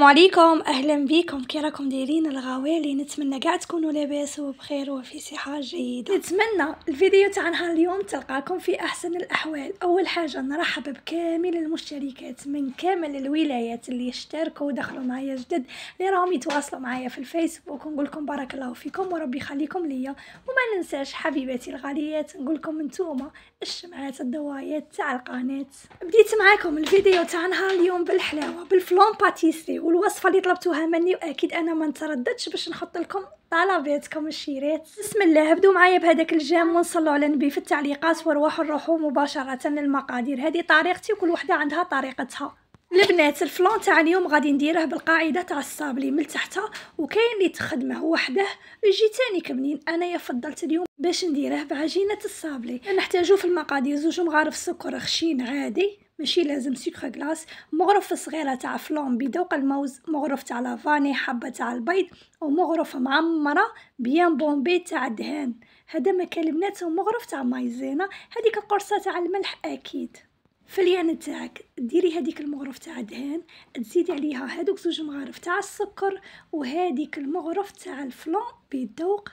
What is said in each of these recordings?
عليكم، اهلا بكم. كي راكم دايرين الغوالي؟ نتمنى قاع تكونوا لاباس وبخير وفي صحه جيده. نتمنى الفيديو تاع نهار اليوم تلقاكم في احسن الاحوال. اول حاجه نرحب بكامل المشتركات من كامل الولايات اللي اشتركوا ودخلوا معايا جدد، اللي راهم يتواصلوا معايا في الفيسبوك. ونقول لكم بارك الله فيكم وربي يخليكم ليا. وما ننساش حبيباتي الغاليات نقول لكم انتوما الشمعات الضوايات تاع القناه. بديت معاكم الفيديو تاع نهار اليوم بالحلاوه بالفلون باتيسري، والوصفه اللي طلبتوها مني واكيد انا ما نترددش باش نحط لكم طلباتكم الشيرات. بسم الله، بدو معايا بهذاك الجام ونصلوا على النبي في التعليقات ونروحوا مباشره للمقادير. هذه طريقتي وكل وحده عندها طريقتها. البنات الفلون تاع اليوم غادي نديره بالقاعده تاع الصابلي من تحتها، وكاين اللي تخدمه وحده يجي تاني كمنين. انايا فضلت اليوم باش نديره بعجينه الصابلي. نحتاجو في المقادير 2 مغارف سكر خشين عادي، ماشي لازم سكر غلاس، مغرفه صغيره تاع فلون بذوق الموز، مغرف تاع لافاني، حبه تاع البيض، ومغرفه معمره بيان بومبي تاع الدهان. هذا مكان البنات، ومغرف تاع مايزينا، هذيك القرصه تاع الملح اكيد. في اليان تاعك ديري هذيك المغرف تاع الدهان، تزيدي عليها هذوك 2 مغارف تاع السكر وهذيك المغرف تاع الفلون بذوق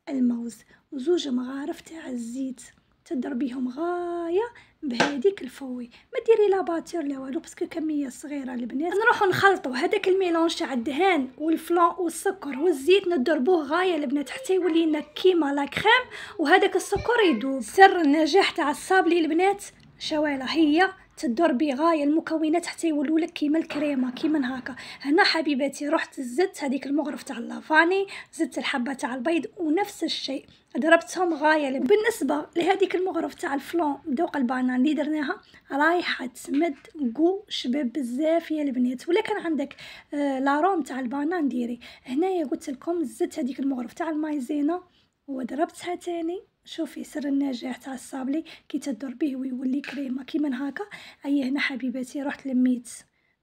الموز، و2 مغارف تاع الزيت. تضربيهم غايه بهذيك الفوي، ما ديري لا باتور لا والو باسكو كميه صغيره البنات. نروحوا نخلطوا هذاك الميلونج تاع الدهان والفلون والسكر والزيت، نضربوه غايه البنات حتى يولي لنا كيما لا كريم، وهذاك السكر يذوب. سر النجاح تاع الصابلي البنات شواله هي تضربي غايه المكونات حتى يولوا لك كيما الكريمه كيما هكا. هنا حبيباتي رحت زدت هذيك المغرف تاع اللافاني، زدت الحبه تاع البيض ونفس الشيء ضربتهم غايه. بالنسبه لهذيك المغرف تاع الفلون ذوق البانان اللي درناها رايحه تمد قو شباب بزاف يا البنات. ولا كان عندك لاروم تاع البانان ديري. هنايا قلت لكم زدت هذيك المغرف تاع المايزينا وضربتها تاني. شوفي سر النجاح تاع الصابلي كي تضربيه ويولي كريمه كيما هكا. اي هنا حبيباتي رحت لميت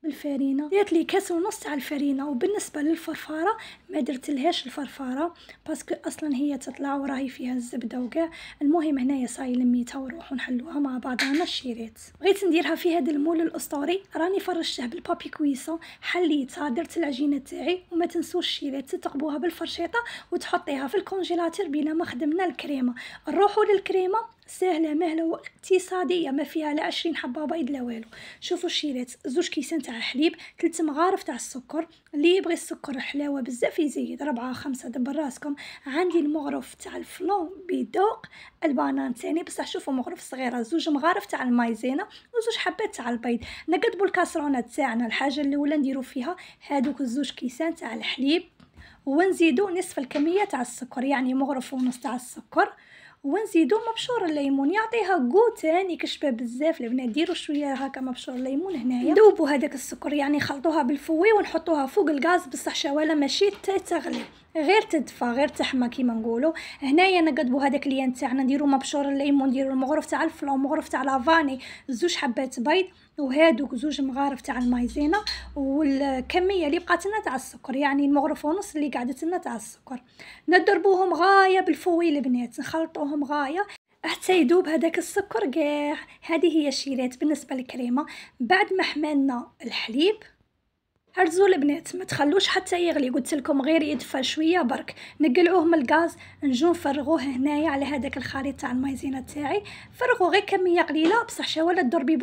بالفرينه، درت لي كاس ونص تاع الفرينه. وبالنسبه للفرفاره ما درت لهاش الفرفاره باسكو اصلا هي تطلع وراهي فيها الزبده وكاع. المهم هنايا صاي لميتها ونروحوا نحلوها مع بعضنا الشيرات. بغيت نديرها في هذا المول الاسطوري، راني فرشته بالبابي كويسون، حليتها درت العجينه تاعي. وما تنسوش الشيرات تقبوها بالفرشيطه وتحطيها في الكونجيلاتور بينما خدمنا الكريمه. نروحوا للكريمه سهله مهله واقتصاديه، ما فيها لا 20 حبه بيض لا والو. شوفوا الشيرات 2 كيسان تاع حليب، 3 مغارف تاع السكر. اللي يبغي السكر حلاوه بزاف يزيد 4 5 دبر راسكم. عندي المغرف تاع الفلون بذوق البانان ثاني بصح شوفوا مغرف صغيره، 2 مغارف تاع المايزينا و2 حبات تاع البيض. نقدبوا الكاسرونه تاعنا. الحاجه الاولى نديروا فيها هذوك 2 كيسان تاع الحليب، ونزيدوا نصف الكميه تاع السكر، يعني مغرف ونص تاع السكر. ونزيدو مبشور الليمون يعطيها قو تاني كشبه بزاف. البنات ديروا شويه هكا مبشور الليمون هنايا. ندوبوا هذاك السكر يعني خلطوها بالفوي ونحطوها فوق الغاز بصح شواله ماشي تغلي، غير تدفى غير تحمى كيما نقولوا. هنايا نقدبوا هذاك اليان تاعنا، نديروا مبشور الليمون، نديروا المغرف تاع الفلون، مغرف تاع لافاني، 2 حبات بيض، وهادوك 2 مغارف تاع المايزينا، والكميه اللي بقات لنا تاع السكر يعني المغرف ونص اللي قعدت لنا تاع السكر. نضربوهم غايه بالفوي البنات، نخلطوهم غايه حتى يذوب هذاك السكر كاع. هذه هي الشيرات بالنسبه للكريمه. بعد ما حملنا الحليب هرزوا البنات، ما تخلوش حتى يغلي، قلت لكم غير يدفى شويه برك. نقلعوه من الغاز، نجو نفرغوه هنايا على هذاك الخليط تاع المايزينا تاعي. فرغوا غير كميه قليله بصح شواله تضربي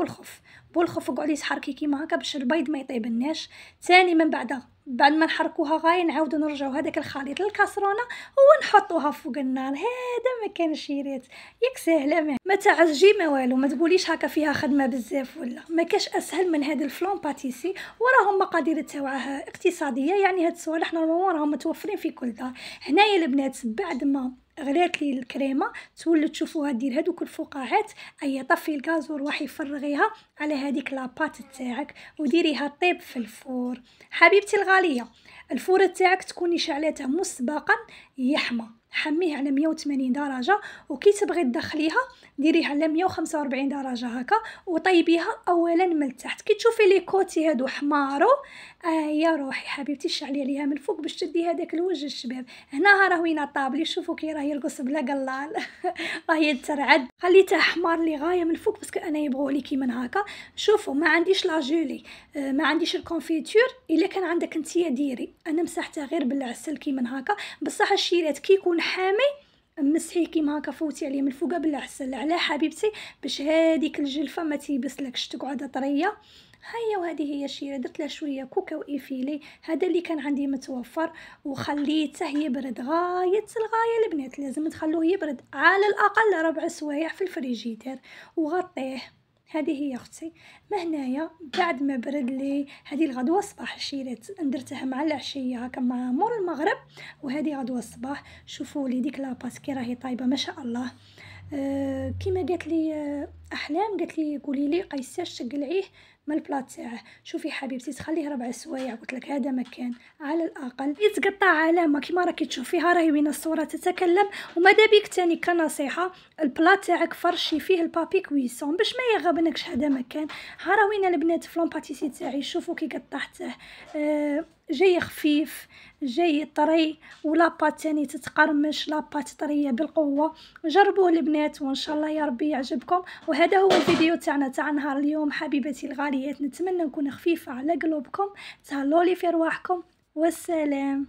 بالخف وقعدي تحركي كيما هكا باش البيض ما يطيبناش. ثاني من بعد ما نحركوها غايه نعاودو نرجعو هذاك الخليط للكاسرونه ونحطوها فوق النار. هذا ما كان شيرات ياك سهله، ما تعجي ما والو. ما تقوليش هكا فيها خدمه بزاف ولا ما كاش اسهل من هذا الفلون باتيسي. وراهم مقادير تاعها اقتصاديه، يعني هاد الصوالح نورمالمون راهم متوفرين في كل دار. هنايا البنات بعد ما غلات لي الكريمه تولوا تشوفوها دير هذوك الفقاعات، اي طفي الغاز وروحي فرغيها على هذيك لاباط تاعك وديريها طيب في الفور. حبيبتي الغاليه الفور تاعك تكوني شعلته مسبقا يحمى، حميه على 180 درجه، وكي تبغي تدخليها ديريها على 145 درجه هكا وطيبيها اولا من التحت. كي تشوفي لي كوتي هادو حمارو يا روحي حبيبتي شعلي عليها من الفوق باش تدي هذاك الوجه الشباب. هنا راه وين طابلي، شوفوا كي راه يرقص بلا قلال راه يترعد. خليته حمار لي غايه من الفوق باسكو انا يبغوا لي كيما هكا. شوفوا ما عنديش لا جولي، ما عنديش الكونفيتور. الا كان عندك انتيا ديري، انا مسحتها غير بالعسل كيما هكا. بصح الشيرات كي يكون حامي مسحيه كيما هكا، فوتي عليه من الفوق بالعسل على حبيبتي باش هذيك الجلفه ما تيبسلكش تقعد طريه. هيا وهذه هي الشيره، درت لها شويه كوكا وإيفيلي، هذا اللي كان عندي متوفر، وخليته يبرد غايه الغايه. البنات لازم تخلوه يبرد على الاقل 4 سوايع في الفريجيدير وغطيه. هذه هي اختي. ما هنايا بعد ما برد لي هذه الغدوه الصباح الشيرات درتها مع العشيه هكا مع مور المغرب، وهذه غدوه الصباح. شوفوا لي ديك لاباس كي راهي طايبه ما شاء الله. كيما قالت لي احلام، قالت لي قولي لي قيساش تقلعيه من البلاط تاعه. شوفي حبيبتي تخليه 4 سوايع، قلت لك هذا مكان على الاقل. يتقطع علامه كيما راكي تشوفيها، راهي وين الصوره تتكلم. وماذا بيك تاني كنصيحه، البلاط تاعك فرشي فيه البابي كويسون باش ما يغبنكش هذا مكان. ها راه وين البنات في لومباتيسي تاعي، شوفوا كي قطعته. جاي خفيف جاي طري، ولا بات تاني تتقرمش، لا بات طريه بالقوه. جربوه البنات وان شاء الله يا ربي يعجبكم. وهذا هو الفيديو تاعنا تاع نهار اليوم حبيباتي الغاليات. نتمنى نكون خفيفه على قلوبكم. تهلولي في رواحكم والسلام.